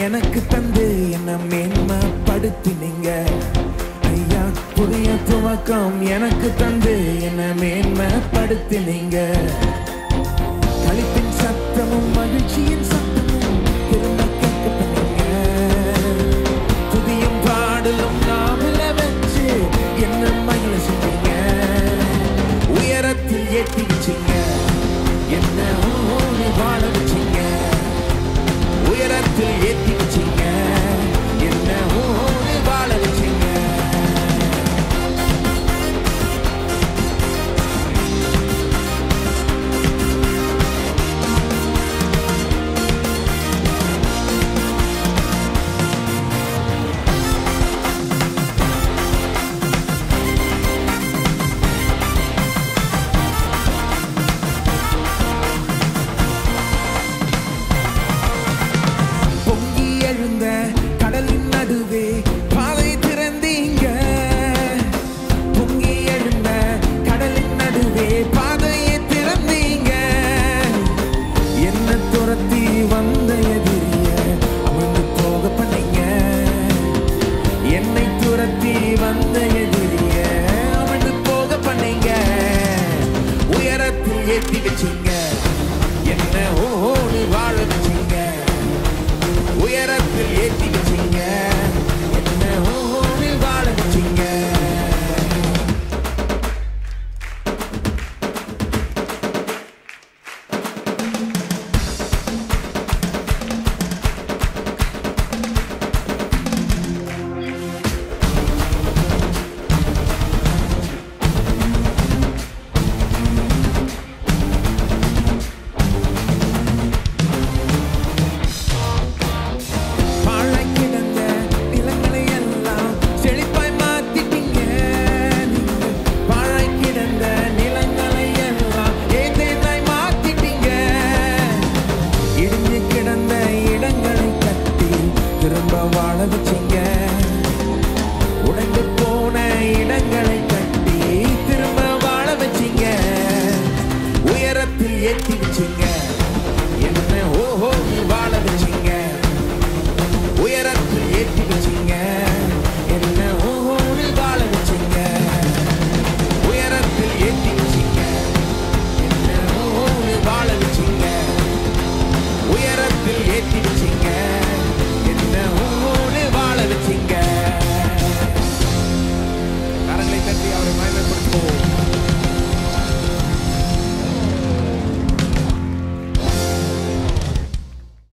எனக்கு தந்து என்ன மேன்மைப்படுத்தினீங்க ஐயா. புதிய துவக்கம் எனக்கு தந்து என்ன மேன்மைப்படுத்தினீங்க. களிப்பின் சத்தமும் மகிழ்ச்சியின் சத்தமும் திரும்ப கேட்க பண்ணீங்க. துதியும் பாடலும் நாவல வச்சு என்ன மகிழ செஞ்சீங்க. உயரத்தில் ஏற்றி வச்சீங்க என்ன வாழ வச்சீங்க. உயரத்தில் ஏற்றி வச்சீங்க என்ன வாழ வச்சீங்க. கடலின் நடுவே பாதை திறந்தீங்க. பொங்கி எழுந்த கடலின் நடுவே பாதையை திறந்தீங்க. என்ன துரத்தி வந்த எதிரிய அமிழ்ந்து போக பண்ணீங்க. என்னை துரத்தி வந்த எதிரிய அமிழ்ந்து போக பண்ணீங்க. உயரத்தில் ஏற்றி வச்சீங்க